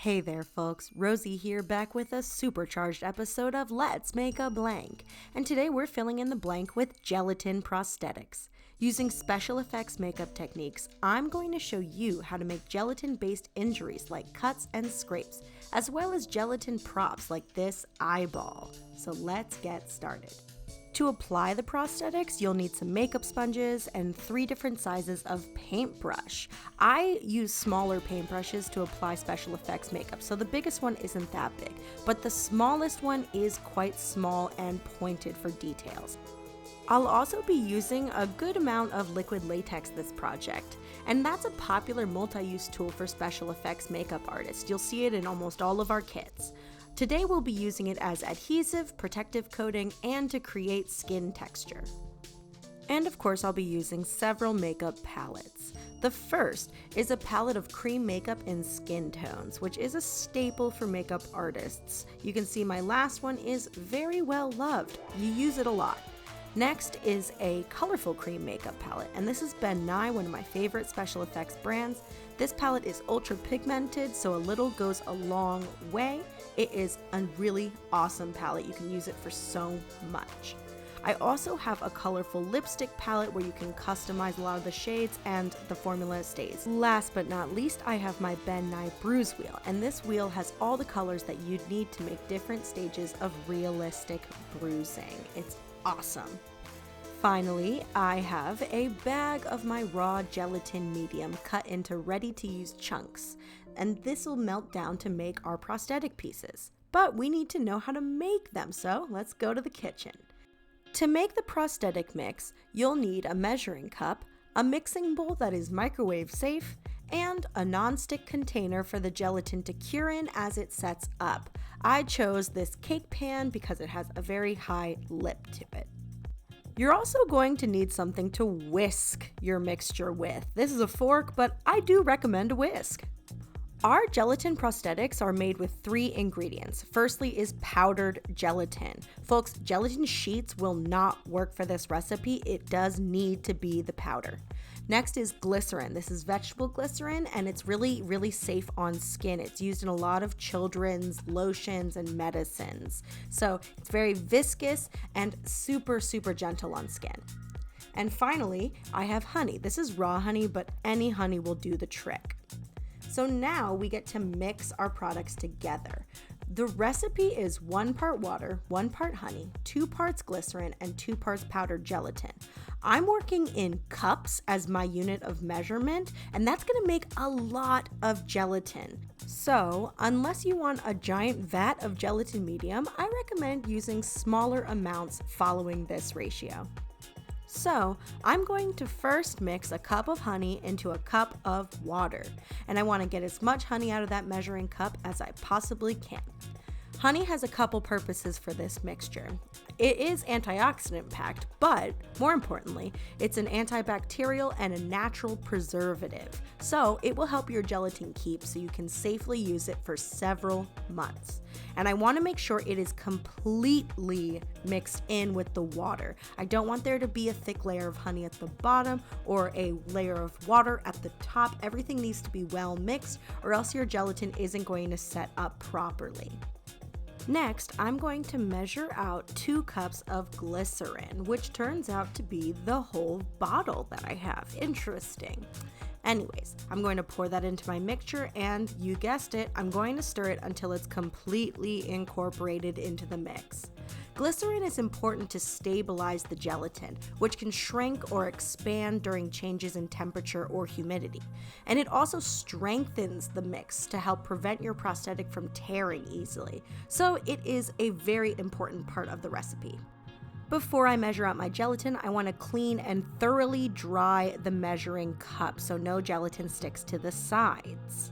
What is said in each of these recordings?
Hey there folks, Rosie here back with a supercharged episode of Let's Make a Blank. And today we're filling in the blank with Gelatin Prosthetics. Using special effects makeup techniques, I'm going to show you how to make gelatin-based injuries like cuts and scrapes, as well as gelatin props like this eyeball. So let's get started. To apply the prosthetics, you'll need some makeup sponges and 3 different sizes of paintbrush. I use smaller paintbrushes to apply special effects makeup, so the biggest one isn't that big, but the smallest one is quite small and pointed for details. I'll also be using a good amount of liquid latex this project, and that's a popular multi-use tool for special effects makeup artists. You'll see it in almost all of our kits. Today we'll be using it as adhesive, protective coating, and to create skin texture. And of course I'll be using several makeup palettes. The first is a palette of cream makeup in skin tones, which is a staple for makeup artists. You can see my last one is very well loved. You use it a lot. Next is a colorful cream makeup palette, and this is Ben Nye, one of my favorite special effects brands. This palette is ultra pigmented, so a little goes a long way. It is a really awesome palette. You can use it for so much. I also have a colorful lipstick palette where you can customize a lot of the shades and the formula stays. Last but not least, I have my Ben Nye bruise wheel, and this wheel has all the colors that you'd need to make different stages of realistic bruising. It's awesome. Finally, I have a bag of my raw gelatin medium cut into ready-to-use chunks, and this will melt down to make our prosthetic pieces. But we need to know how to make them, so let's go to the kitchen. To make the prosthetic mix, you'll need a measuring cup, a mixing bowl that is microwave safe, and a non-stick container for the gelatin to cure in as it sets up. I chose this cake pan because it has a very high lip to it. You're also going to need something to whisk your mixture with. This is a fork, but I do recommend a whisk. Our gelatin prosthetics are made with 3 ingredients. Firstly is powdered gelatin. Folks, gelatin sheets will not work for this recipe. It does need to be the powder. Next is glycerin. This is vegetable glycerin, and it's really, really safe on skin. It's used in a lot of children's lotions and medicines. So it's very viscous and super, super gentle on skin. And finally, I have honey. This is raw honey, but any honey will do the trick. So now we get to mix our products together. The recipe is 1 part water, 1 part honey, 2 parts glycerin, and 2 parts powdered gelatin. I'm working in cups as my unit of measurement, and that's gonna make a lot of gelatin. So, unless you want a giant vat of gelatin medium, I recommend using smaller amounts following this ratio. So, I'm going to first mix a cup of honey into a cup of water, and I want to get as much honey out of that measuring cup as I possibly can. Honey has a couple purposes for this mixture. It is antioxidant packed, but more importantly, it's an antibacterial and a natural preservative. So it will help your gelatin keep so you can safely use it for several months. And I want to make sure it is completely mixed in with the water. I don't want there to be a thick layer of honey at the bottom or a layer of water at the top. Everything needs to be well mixed, or else your gelatin isn't going to set up properly. Next, I'm going to measure out 2 cups of glycerin, which turns out to be the whole bottle that I have. Interesting. Anyways, I'm going to pour that into my mixture, and you guessed it, I'm going to stir it until it's completely incorporated into the mix. Glycerin is important to stabilize the gelatin, which can shrink or expand during changes in temperature or humidity. And it also strengthens the mix to help prevent your prosthetic from tearing easily. So it is a very important part of the recipe. Before I measure out my gelatin, I want to clean and thoroughly dry the measuring cup so no gelatin sticks to the sides.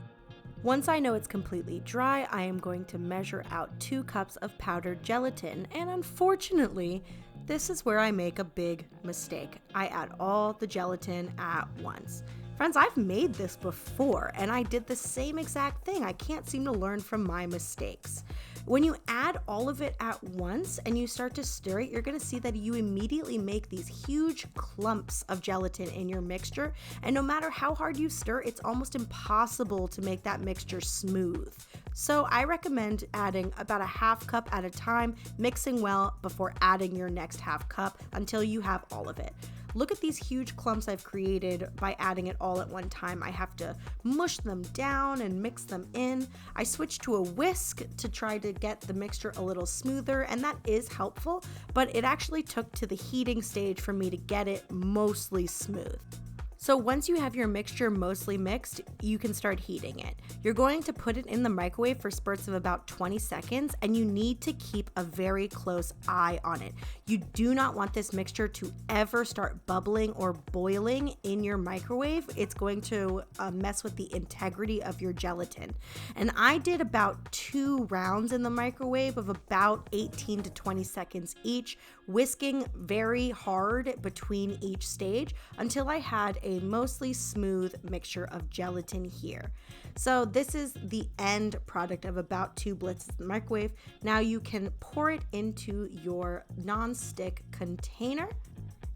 Once I know it's completely dry, I am going to measure out 2 cups of powdered gelatin, and unfortunately, this is where I make a big mistake. I add all the gelatin at once. Friends, I've made this before, and I did the same exact thing. I can't seem to learn from my mistakes. When you add all of it at once and you start to stir it, you're going to see that you immediately make these huge clumps of gelatin in your mixture. And no matter how hard you stir, it's almost impossible to make that mixture smooth. So I recommend adding about a half cup at a time, mixing well before adding your next half cup until you have all of it. Look at these huge clumps I've created by adding it all at one time. I have to mush them down and mix them in. I switched to a whisk to try to get the mixture a little smoother, and that is helpful, but it actually took to the heating stage for me to get it mostly smooth. So once you have your mixture mostly mixed, you can start heating it. You're going to put it in the microwave for spurts of about 20 seconds, and you need to keep a very close eye on it. You do not want this mixture to ever start bubbling or boiling in your microwave. It's going to mess with the integrity of your gelatin. And I did about 2 rounds in the microwave of about 18 to 20 seconds each, whisking very hard between each stage until I had a mostly smooth mixture of gelatin here. So this is the end product of about 2 blitzes in the microwave. Now you can pour it into your non-stick container.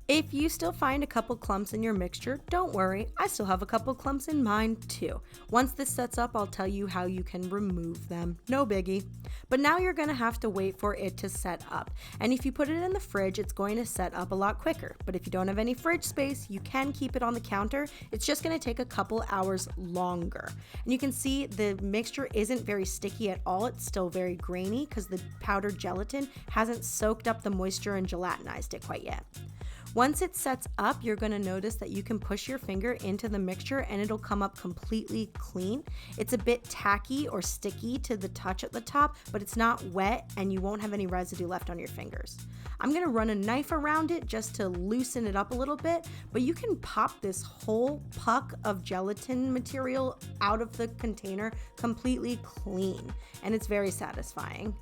If you still find a couple clumps in your mixture, don't worry, I still have a couple clumps in mine too. Once this sets up, I'll tell you how you can remove them. No biggie. But now you're gonna have to wait for it to set up. And if you put it in the fridge, it's going to set up a lot quicker. But if you don't have any fridge space, you can keep it on the counter. It's just gonna take a couple hours longer. And you can see the mixture isn't very sticky at all. It's still very grainy because the powdered gelatin hasn't soaked up the moisture and gelatinized it quite yet. Once it sets up, you're going to notice that you can push your finger into the mixture and it'll come up completely clean. It's a bit tacky or sticky to the touch at the top, but it's not wet and you won't have any residue left on your fingers. I'm going to run a knife around it just to loosen it up a little bit, but you can pop this whole puck of gelatin material out of the container completely clean, and it's very satisfying.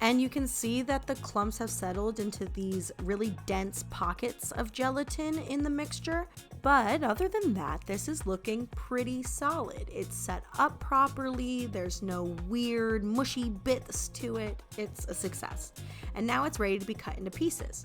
And you can see that the clumps have settled into these really dense pockets of gelatin in the mixture. But other than that, this is looking pretty solid. It's set up properly. There's no weird mushy bits to it. It's a success. And now it's ready to be cut into pieces.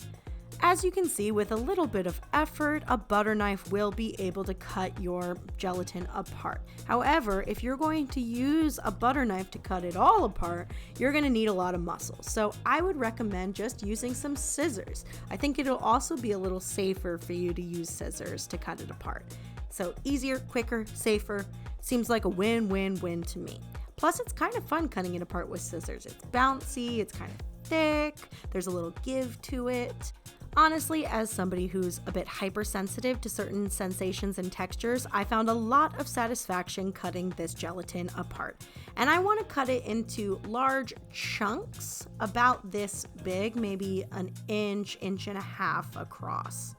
As you can see, with a little bit of effort, a butter knife will be able to cut your gelatin apart. However, if you're going to use a butter knife to cut it all apart, you're going to need a lot of muscle. So I would recommend just using some scissors. I think it'll also be a little safer for you to use scissors to cut it apart. So easier, quicker, safer. Seems like a win-win-win to me. Plus, it's kind of fun cutting it apart with scissors. It's bouncy, it's kind of thick, there's a little give to it. Honestly, as somebody who's a bit hypersensitive to certain sensations and textures, I found a lot of satisfaction cutting this gelatin apart. And I want to cut it into large chunks, about this big, maybe an inch, inch and a half across.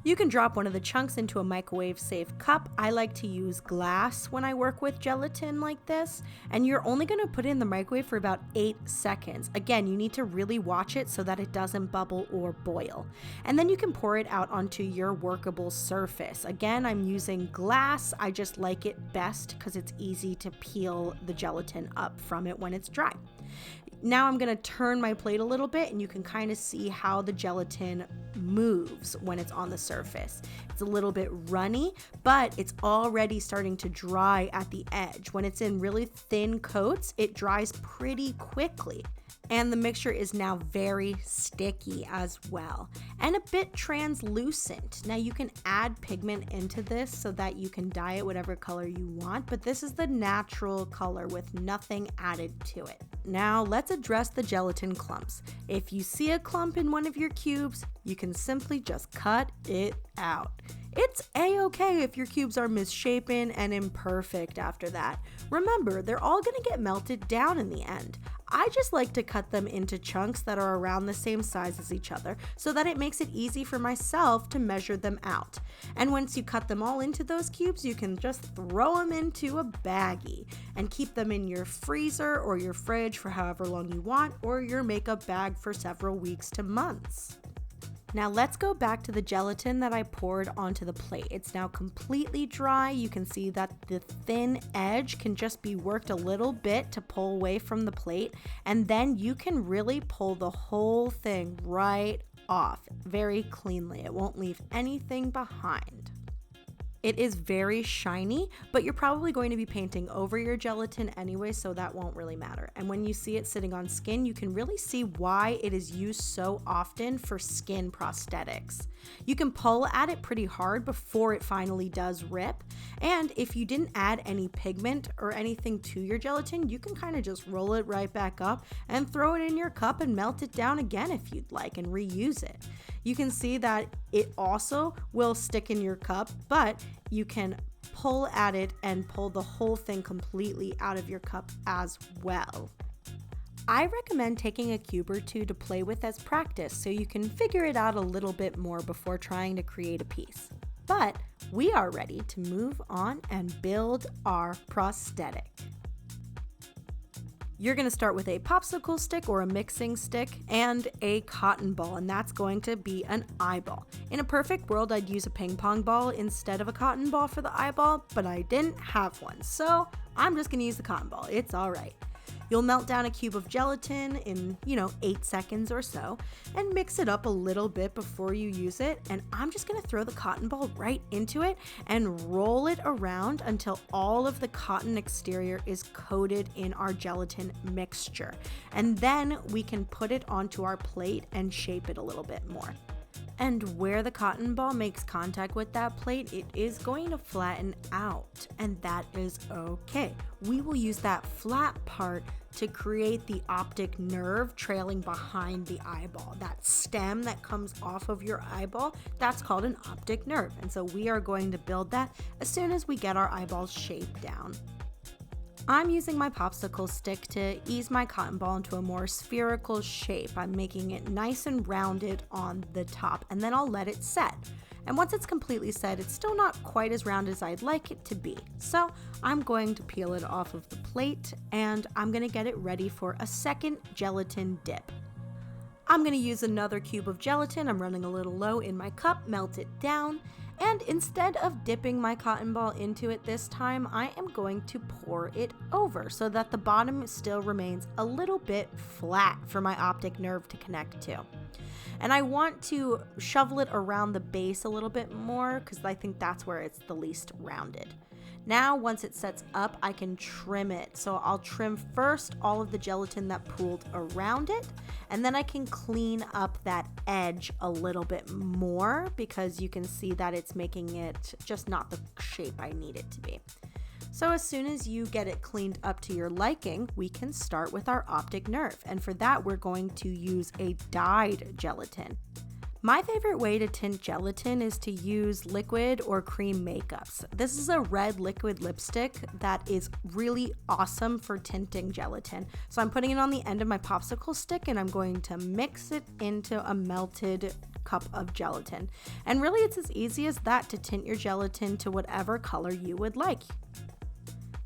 You can drop one of the chunks into a microwave-safe cup. I like to use glass when I work with gelatin like this, and you're only going to put it in the microwave for about 8 seconds. Again, you need to really watch it so that it doesn't bubble or boil. And then you can pour it out onto your workable surface. Again, I'm using glass. I just like it best because it's easy to peel the gelatin up from it when it's dry. Now I'm going to turn my plate a little bit and you can kind of see how the gelatin moves when it's on the surface. It's a little bit runny, but it's already starting to dry at the edge. When it's in really thin coats, it dries pretty quickly. And the mixture is now very sticky as well and a bit translucent. Now you can add pigment into this so that you can dye it whatever color you want, but this is the natural color with nothing added to it. Now let's address the gelatin clumps. If you see a clump in one of your cubes, you can simply just cut it out. It's a-okay if your cubes are misshapen and imperfect after that. Remember, they're all going to get melted down in the end. I just like to cut them into chunks that are around the same size as each other so that it makes it easy for myself to measure them out. And once you cut them all into those cubes, you can just throw them into a baggie and keep them in your freezer or your fridge for however long you want, or your makeup bag for several weeks to months. Now let's go back to the gelatin that I poured onto the plate. It's now completely dry. You can see that the thin edge can just be worked a little bit to pull away from the plate, and then you can really pull the whole thing right off very cleanly. It won't leave anything behind. It is very shiny, but you're probably going to be painting over your gelatin anyway, so that won't really matter. And when you see it sitting on skin, you can really see why it is used so often for skin prosthetics. You can pull at it pretty hard before it finally does rip. And if you didn't add any pigment or anything to your gelatin, you can kind of just roll it right back up and throw it in your cup and melt it down again if you'd like and reuse it. You can see that it also will stick in your cup, but you can pull at it and pull the whole thing completely out of your cup as well. I recommend taking a cube or two to play with as practice so you can figure it out a little bit more before trying to create a piece. But we are ready to move on and build our prosthetic. You're going to start with a popsicle stick or a mixing stick and a cotton ball, and that's going to be an eyeball. In a perfect world, I'd use a ping pong ball instead of a cotton ball for the eyeball, but I didn't have one, so I'm just going to use the cotton ball. It's all right. You'll melt down a cube of gelatin in, 8 seconds or so and mix it up a little bit before you use it. And I'm just going to throw the cotton ball right into it and roll it around until all of the cotton exterior is coated in our gelatin mixture. And then we can put it onto our plate and shape it a little bit more. And where the cotton ball makes contact with that plate, it is going to flatten out, and that is okay. We will use that flat part to create the optic nerve trailing behind the eyeball. That stem that comes off of your eyeball, that's called an optic nerve. And so we are going to build that as soon as we get our eyeball shape down. I'm using my popsicle stick to ease my cotton ball into a more spherical shape. I'm making it nice and rounded on the top, and then I'll let it set. And once it's completely set, it's still not quite as round as I'd like it to be. So I'm going to peel it off of the plate, and I'm going to get it ready for a second gelatin dip. I'm going to use another cube of gelatin. I'm running a little low in my cup, melt it down. And instead of dipping my cotton ball into it this time, I am going to pour it over so that the bottom still remains a little bit flat for my optic nerve to connect to. And I want to shovel it around the base a little bit more because I think that's where it's the least rounded. Now, once it sets up, I can trim it. So I'll trim first all of the gelatin that pooled around it, and then I can clean up that edge a little bit more because you can see that it's making it just not the shape I need it to be. So as soon as you get it cleaned up to your liking, we can start with our optic nerve. And for that, we're going to use a dyed gelatin. My favorite way to tint gelatin is to use liquid or cream makeups. This is a red liquid lipstick that is really awesome for tinting gelatin. So I'm putting it on the end of my popsicle stick and I'm going to mix it into a melted cup of gelatin. And really it's as easy as that to tint your gelatin to whatever color you would like.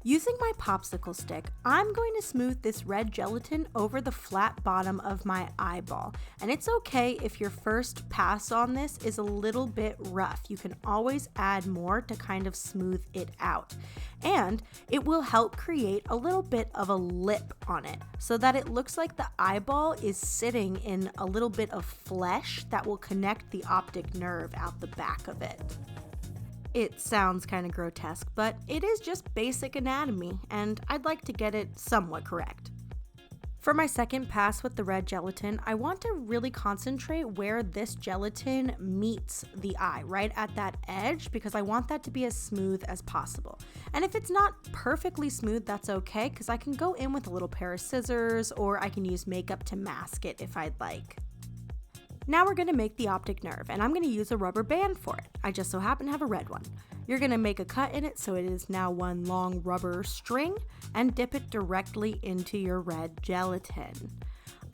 Using my popsicle stick, I'm going to smooth this red gelatin over the flat bottom of my eyeball. And it's okay if your first pass on this is a little bit rough. You can always add more to kind of smooth it out. And it will help create a little bit of a lip on it so that it looks like the eyeball is sitting in a little bit of flesh that will connect the optic nerve out the back of it. It sounds kind of grotesque, but it is just basic anatomy, and I'd like to get it somewhat correct. For my second pass with the red gelatin, I want to really concentrate where this gelatin meets the eye, right at that edge, because I want that to be as smooth as possible. And if it's not perfectly smooth, that's okay, because I can go in with a little pair of scissors, or I can use makeup to mask it if I'd like. Now we're going to make the optic nerve, and I'm going to use a rubber band for it. I just so happen to have a red one. You're going to make a cut in it so it is now one long rubber string and dip it directly into your red gelatin.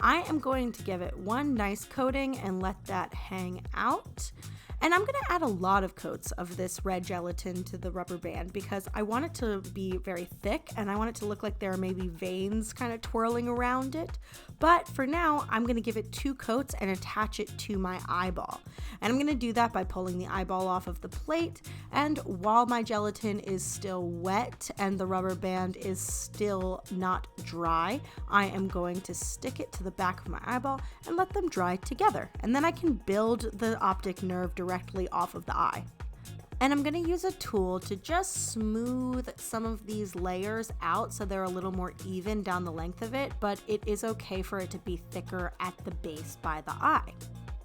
I am going to give it one nice coating and let that hang out. And I'm going to add a lot of coats of this red gelatin to the rubber band because I want it to be very thick and I want it to look like there are maybe veins kind of twirling around it. But for now, I'm going to give it 2 coats and attach it to my eyeball. And I'm going to do that by pulling the eyeball off of the plate. And while my gelatin is still wet and the rubber band is still not dry, I am going to stick it to the back of my eyeball and let them dry together. And then I can build the optic nerve directly off of the eye. And I'm going to use a tool to just smooth some of these layers out so they're a little more even down the length of it, but it is okay for it to be thicker at the base by the eye.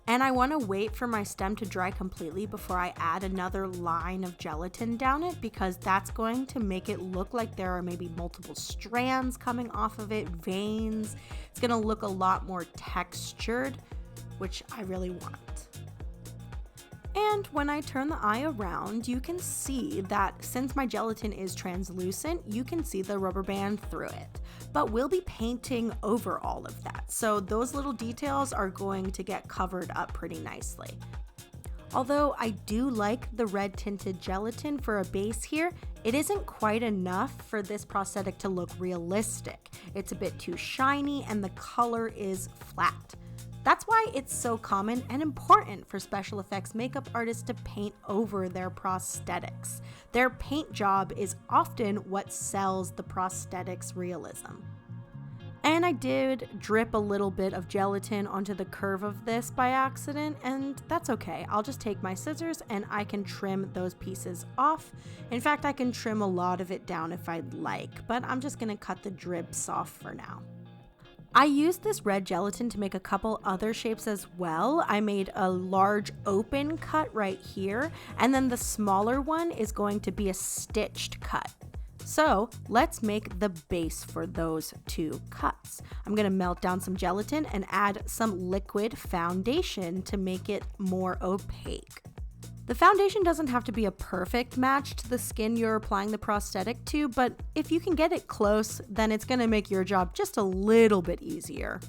And I want to wait for my stem to dry completely before I add another line of gelatin down it because that's going to make it look like there are maybe multiple strands coming off of it, veins. It's going to look a lot more textured, which I really want. And when I turn the eye around, you can see that since my gelatin is translucent, you can see the rubber band through it. But we'll be painting over all of that, so those little details are going to get covered up pretty nicely. Although I do like the red tinted gelatin for a base here, it isn't quite enough for this prosthetic to look realistic. It's a bit too shiny and the color is flat. That's why it's so common and important for special effects makeup artists to paint over their prosthetics. Their paint job is often what sells the prosthetics realism. And I did drip a little bit of gelatin onto the curve of this by accident, and that's okay. I'll just take my scissors and I can trim those pieces off. In fact, I can trim a lot of it down if I'd like, but I'm just gonna cut the drips off for now. I used this red gelatin to make a couple other shapes as well. I made a large open cut right here, and then the smaller one is going to be a stitched cut. So let's make the base for those 2 cuts. I'm going to melt down some gelatin and add some liquid foundation to make it more opaque. The foundation doesn't have to be a perfect match to the skin you're applying the prosthetic to, but if you can get it close, then it's going to make your job just a little bit easier.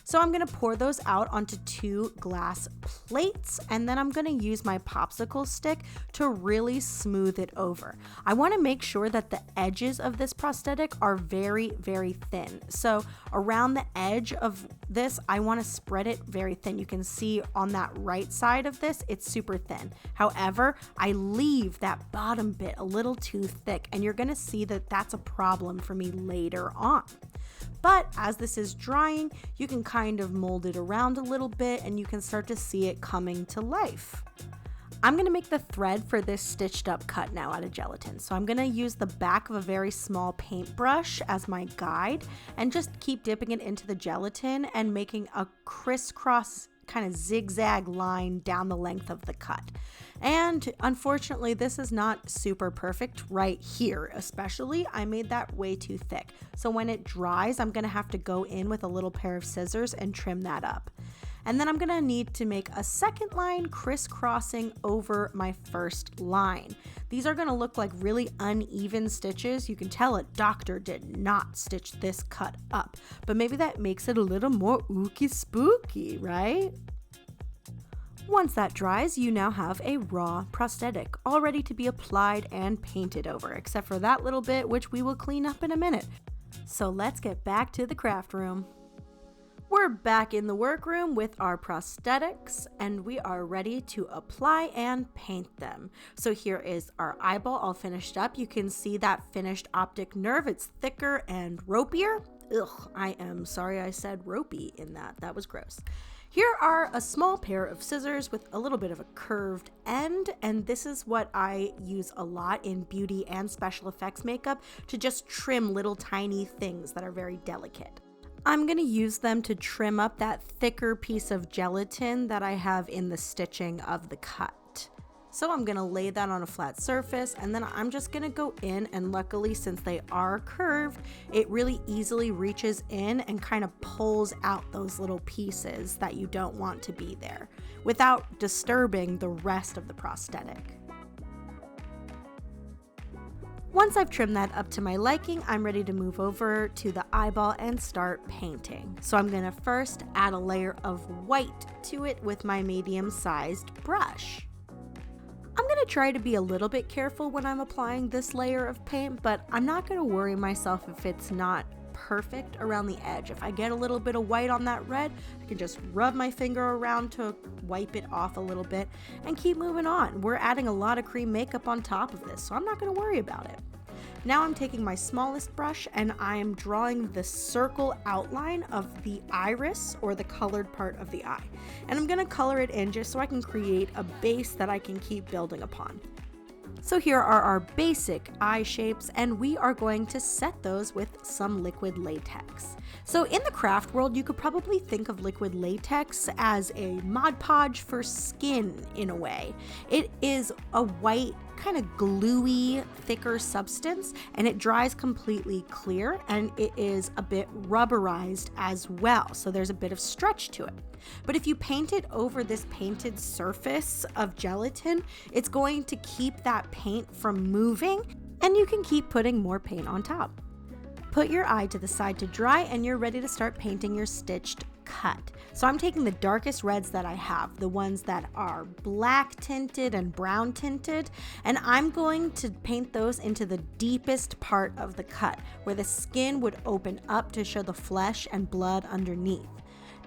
So I'm going to pour those out onto 2 glass plates, and then I'm going to use my popsicle stick to really smooth it over. I want to make sure that the edges of this prosthetic are very, very thin. So around the edge of this, I want to spread it very thin. You can see on that right side of this, it's super thin. However, I leave that bottom bit a little too thick, and you're going to see that that's a problem for me later on. But as this is drying, you can kind of mold it around a little bit and you can start to see it coming to life. I'm going to make the thread for this stitched up cut now out of gelatin. So I'm going to use the back of a very small paintbrush as my guide and just keep dipping it into the gelatin and making a crisscross kind of zigzag line down the length of the cut. And unfortunately, this is not super perfect right here, especially. I made that way too thick. So when it dries, I'm gonna have to go in with a little pair of scissors and trim that up. And then I'm gonna need to make a second line crisscrossing over my first line. These are gonna look like really uneven stitches. You can tell a doctor did not stitch this cut up, but maybe that makes it a little more ooky spooky, right? Once that dries, you now have a raw prosthetic, all ready to be applied and painted over, except for that little bit, which we will clean up in a minute. So let's get back to the craft room. We're back in the workroom with our prosthetics, and we are ready to apply and paint them. So here is our eyeball all finished up. You can see that finished optic nerve. It's thicker and ropier. Ugh, I am sorry I said ropey in that. That was gross. Here are a small pair of scissors with a little bit of a curved end, and this is what I use a lot in beauty and special effects makeup to just trim little tiny things that are very delicate. I'm going to use them to trim up that thicker piece of gelatin that I have in the stitching of the cut. So I'm going to lay that on a flat surface, and then I'm just going to go in, and luckily since they are curved, it really easily reaches in and kind of pulls out those little pieces that you don't want to be there without disturbing the rest of the prosthetic. Once I've trimmed that up to my liking, I'm ready to move over to the eyeball and start painting. So I'm going to first add a layer of white to it with my medium-sized brush. I'm going to try to be a little bit careful when I'm applying this layer of paint, but I'm not going to worry myself if it's not perfect around the edge. If I get a little bit of white on that red, I can just rub my finger around to wipe it off a little bit and keep moving on. We're adding a lot of cream makeup on top of this, so I'm not going to worry about it. Now I'm taking my smallest brush and I am drawing the circle outline of the iris, or the colored part of the eye. And I'm going to color it in just so I can create a base that I can keep building upon. So here are our basic eye shapes, and we are going to set those with some liquid latex. So in the craft world, you could probably think of liquid latex as a Mod Podge for skin in a way. It is a white, kind of gluey, thicker substance, and it dries completely clear, and it is a bit rubberized as well, so there's a bit of stretch to it. But if you paint it over this painted surface of gelatin, it's going to keep that paint from moving, and you can keep putting more paint on top. Put your eye to the side to dry, and you're ready to start painting your stitched cut. So I'm taking the darkest reds that I have, the ones that are black tinted and brown tinted, and I'm going to paint those into the deepest part of the cut, where the skin would open up to show the flesh and blood underneath.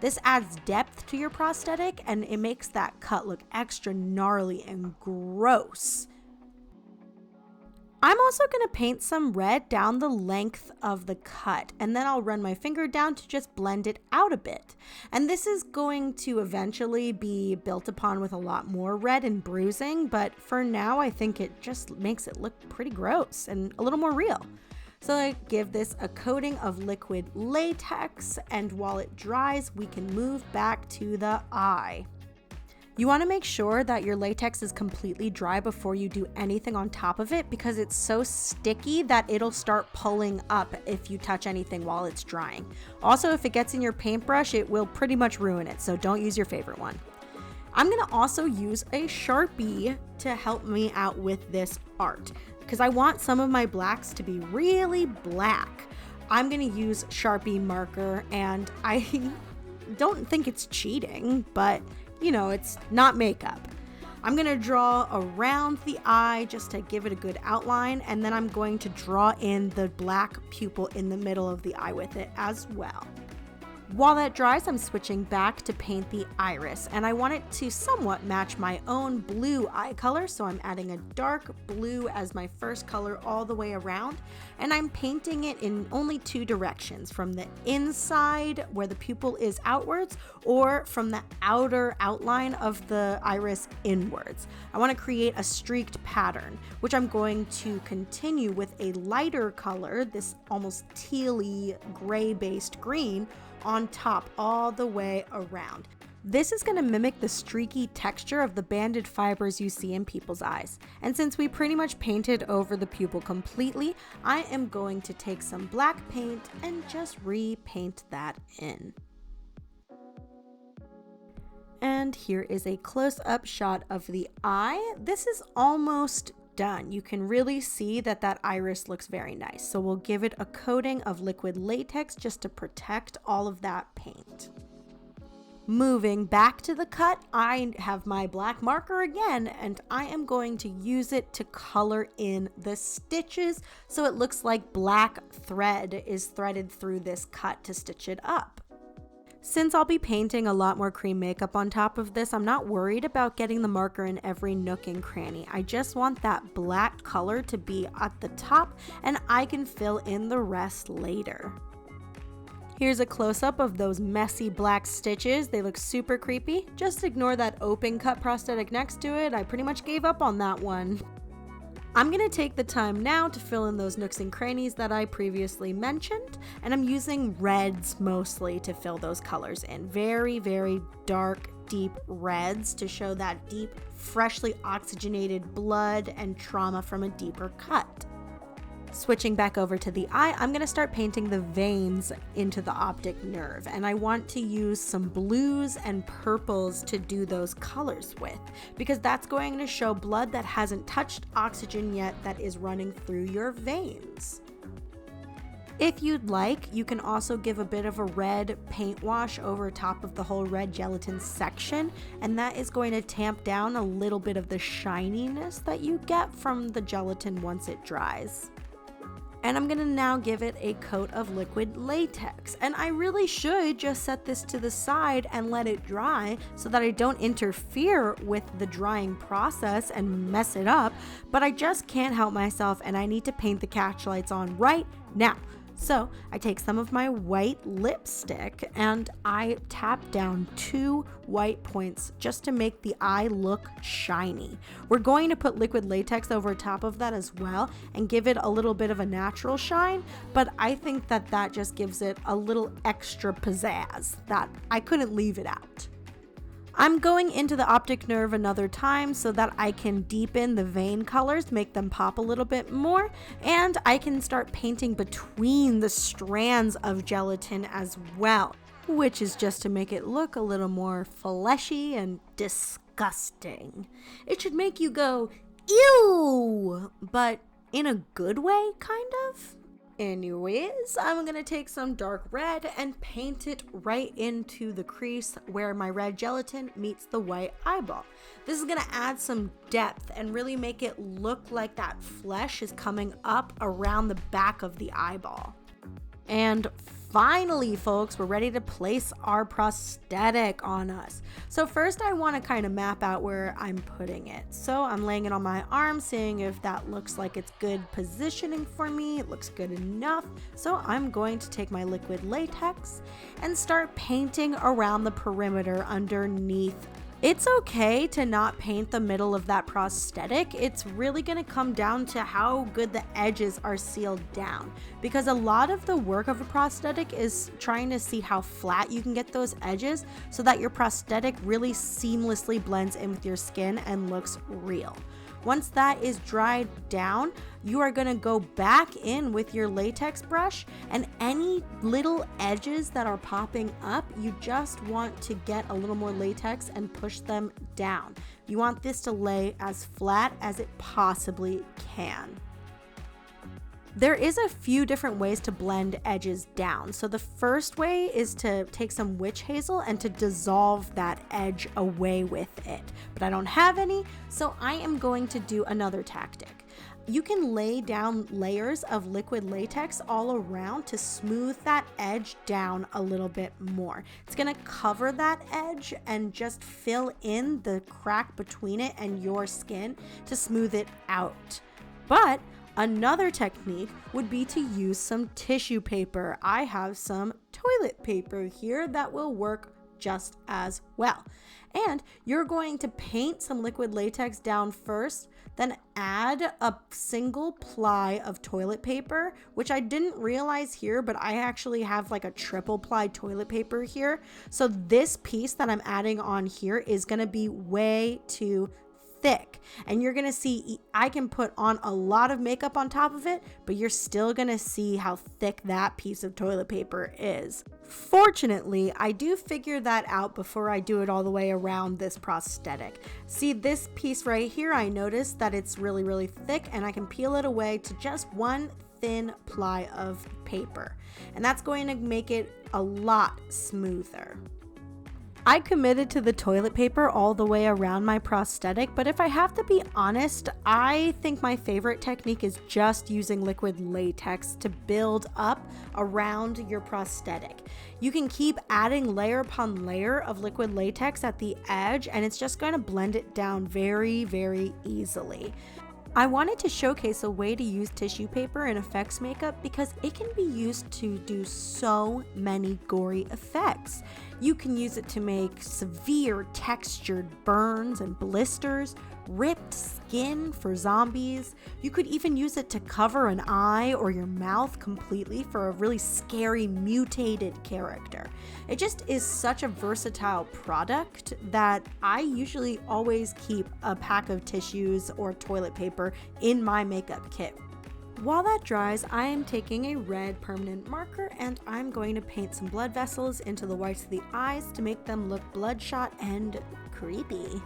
This adds depth to your prosthetic, and it makes that cut look extra gnarly and gross. I'm also going to paint some red down the length of the cut, and then I'll run my finger down to just blend it out a bit. And this is going to eventually be built upon with a lot more red and bruising, but for now I think it just makes it look pretty gross and a little more real. So I give this a coating of liquid latex, and while it dries, we can move back to the eye. You want to make sure that your latex is completely dry before you do anything on top of it, because it's so sticky that it'll start pulling up if you touch anything while it's drying. Also, if it gets in your paintbrush, it will pretty much ruin it, so don't use your favorite one. I'm going to also use a Sharpie to help me out with this art, because I want some of my blacks to be really black. I'm going to use Sharpie marker, and I don't think it's cheating, but you know, it's not makeup. I'm going to draw around the eye just to give it a good outline, and then I'm going to draw in the black pupil in the middle of the eye with it as well. While that dries, I'm switching back to paint the iris, and I want it to somewhat match my own blue eye color, so I'm adding a dark blue as my first color all the way around, and I'm painting it in only two directions, from the inside where the pupil is outwards, or from the outer outline of the iris inwards. I want to create a streaked pattern, which I'm going to continue with a lighter color, this almost tealy gray-based green, on top all the way around. This is going to mimic the streaky texture of the banded fibers you see in people's eyes. And since we pretty much painted over the pupil completely, I am going to take some black paint and just repaint that in. And here is a close-up shot of the eye. This is almost done. You can really see that that iris looks very nice. So we'll give it a coating of liquid latex just to protect all of that paint. Moving back to the cut, I have my black marker again, and I am going to use it to color in the stitches so it looks like black thread is threaded through this cut to stitch it up. Since I'll be painting a lot more cream makeup on top of this, I'm not worried about getting the marker in every nook and cranny. I just want that black color to be at the top, and I can fill in the rest later. Here's a close-up of those messy black stitches. They look super creepy. Just ignore that open cut prosthetic next to it. I pretty much gave up on that one. I'm going to take the time now to fill in those nooks and crannies that I previously mentioned, and I'm using reds mostly to fill those colors in. Very, very dark, deep reds to show that deep, freshly oxygenated blood and trauma from a deeper cut. Switching back over to the eye, I'm going to start painting the veins into the optic nerve, and I want to use some blues and purples to do those colors with, because that's going to show blood that hasn't touched oxygen yet that is running through your veins. If you'd like, you can also give a bit of a red paint wash over top of the whole red gelatin section, and that is going to tamp down a little bit of the shininess that you get from the gelatin once it dries. And I'm gonna now give it a coat of liquid latex. And I really should just set this to the side and let it dry so that I don't interfere with the drying process and mess it up, but I just can't help myself and I need to paint the catch lights on right now. So I take some of my white lipstick and I tap down 2 white points just to make the eye look shiny. We're going to put liquid latex over top of that as well and give it a little bit of a natural shine, but I think that just gives it a little extra pizzazz that I couldn't leave it out. I'm going into the optic nerve another time so that I can deepen the vein colors, make them pop a little bit more, and I can start painting between the strands of gelatin as well, which is just to make it look a little more fleshy and disgusting. It should make you go, ew, but in a good way, kind of. Anyways, I'm gonna take some dark red and paint it right into the crease where my red gelatin meets the white eyeball. This is gonna add some depth and really make it look like that flesh is coming up around the back of the eyeball. And finally, folks, we're ready to place our prosthetic on us. So first I want to kind of map out where I'm putting it. So I'm laying it on my arm, seeing if that looks like it's good positioning for me. It looks good enough. So I'm going to take my liquid latex and start painting around the perimeter underneath. It's okay to not paint the middle of that prosthetic. It's really going to come down to how good the edges are sealed down, because a lot of the work of a prosthetic is trying to see how flat you can get those edges so that your prosthetic really seamlessly blends in with your skin and looks real. Once that is dried down, you are going to go back in with your latex brush, and any little edges that are popping up, you just want to get a little more latex and push them down. You want this to lay as flat as it possibly can. There is a few different ways to blend edges down. So the first way is to take some witch hazel and to dissolve that edge away with it. But I don't have any, so I am going to do another tactic. You can lay down layers of liquid latex all around to smooth that edge down a little bit more. It's gonna cover that edge and just fill in the crack between it and your skin to smooth it out. But another technique would be to use some tissue paper. I have some toilet paper here that will work just as well. And you're going to paint some liquid latex down first, then add a single ply of toilet paper, which I didn't realize here, but I actually have like a triple ply toilet paper here. So this piece that I'm adding on here is gonna be way too thick, and you're gonna see I can put on a lot of makeup on top of it, but you're still gonna see how thick that piece of toilet paper is. Fortunately, I do figure that out before I do it all the way around this prosthetic. See this piece right here, I noticed that it's really thick, and I can peel it away to just one thin ply of paper, and that's going to make it a lot smoother. I committed to the toilet paper all the way around my prosthetic, but if I have to be honest, I think my favorite technique is just using liquid latex to build up around your prosthetic. You can keep adding layer upon layer of liquid latex at the edge, and it's just going to blend it down very easily. I wanted to showcase a way to use tissue paper in effects makeup because it can be used to do so many gory effects. You can use it to make severe textured burns and blisters, ripped skin for zombies. You could even use it to cover an eye or your mouth completely for a really scary mutated character. It just is such a versatile product that I usually always keep a pack of tissues or toilet paper in my makeup kit. While that dries, I am taking a red permanent marker and I'm going to paint some blood vessels into the whites of the eyes to make them look bloodshot and creepy.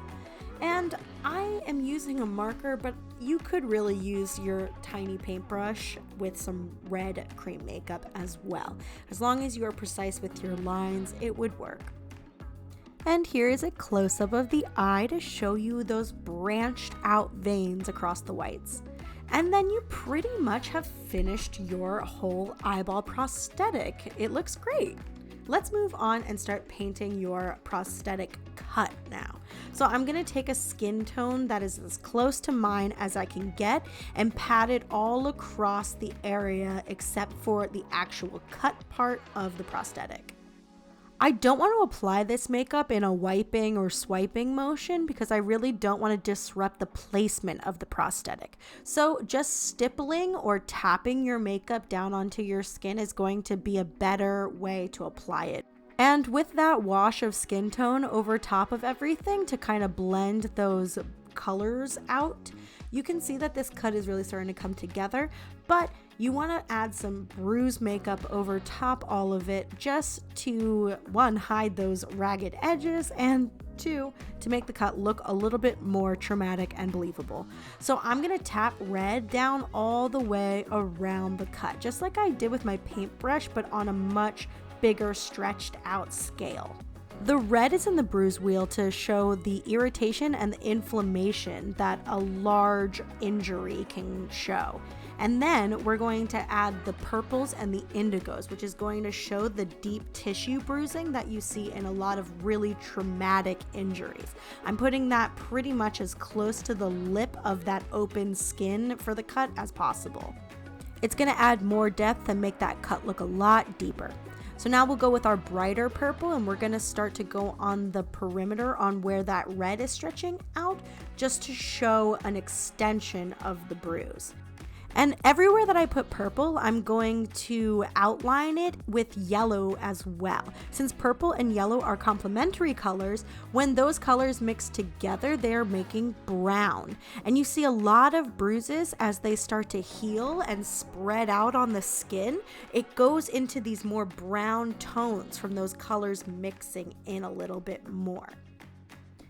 And I am using a marker, but you could really use your tiny paintbrush with some red cream makeup as well. As long as you are precise with your lines, it would work. And here is a close-up of the eye to show you those branched out veins across the whites. And then you pretty much have finished your whole eyeball prosthetic. It looks great. Let's move on and start painting your prosthetic cut now. So I'm going to take a skin tone that is as close to mine as I can get and pat it all across the area except for the actual cut part of the prosthetic. I don't want to apply this makeup in a wiping or swiping motion because I really don't want to disrupt the placement of the prosthetic. So just stippling or tapping your makeup down onto your skin is going to be a better way to apply it. And with that wash of skin tone over top of everything to kind of blend those colors out, you can see that this cut is really starting to come together, but you want to add some bruise makeup over top all of it just to, one, hide those ragged edges, and two, to make the cut look a little bit more traumatic and believable. So I'm going to tap red down all the way around the cut, just like I did with my paintbrush, but on a much bigger stretched out scale. The red is in the bruise wheel to show the irritation and the inflammation that a large injury can show. And then we're going to add the purples and the indigos, which is going to show the deep tissue bruising that you see in a lot of really traumatic injuries. I'm putting that pretty much as close to the lip of that open skin for the cut as possible. It's going to add more depth and make that cut look a lot deeper. So now we'll go with our brighter purple and we're going to start to go on the perimeter on where that red is stretching out just to show an extension of the bruise. And everywhere that I put purple, I'm going to outline it with yellow as well. Since purple and yellow are complementary colors, when those colors mix together, they're making brown. And you see a lot of bruises as they start to heal and spread out on the skin. It goes into these more brown tones from those colors mixing in a little bit more.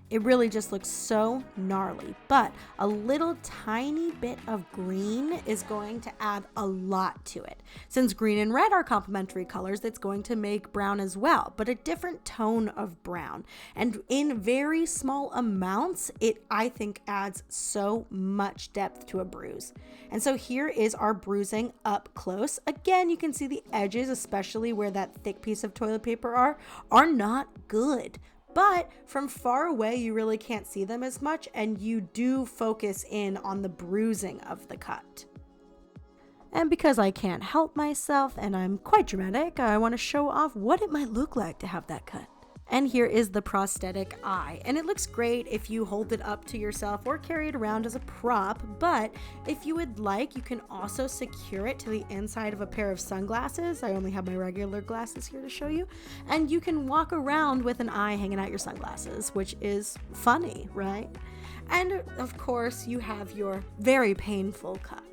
It really just looks so gnarly, but a little tiny bit of green is going to add a lot to it. Since green and red are complementary colors, it's going to make brown as well, but a different tone of brown. And in very small amounts, it, I think, adds so much depth to a bruise. And so here is our bruising up close. Again, you can see the edges, especially where that thick piece of toilet paper are not good. But from far away, you really can't see them as much, and you do focus in on the bruising of the cut. And because I can't help myself and I'm quite dramatic, I want to show off what it might look like to have that cut. And here is the prosthetic eye, and it looks great if you hold it up to yourself or carry it around as a prop, but if you would like, you can also secure it to the inside of a pair of sunglasses. I only have my regular glasses here to show you, and you can walk around with an eye hanging out your sunglasses, which is funny, right? And of course, you have your very painful cut.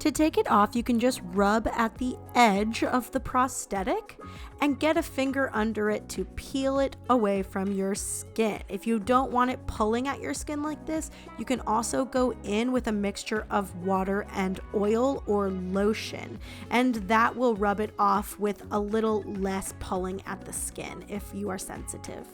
To take it off, you can just rub at the edge of the prosthetic and get a finger under it to peel it away from your skin. If you don't want it pulling at your skin like this, you can also go in with a mixture of water and oil or lotion, and that will rub it off with a little less pulling at the skin if you are sensitive.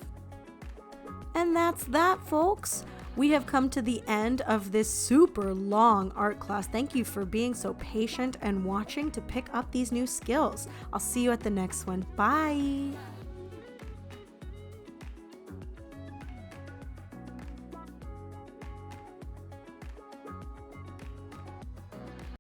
And that's that, folks. We have come to the end of this super long art class. Thank you for being so patient and watching to pick up these new skills. I'll see you at the next one. Bye.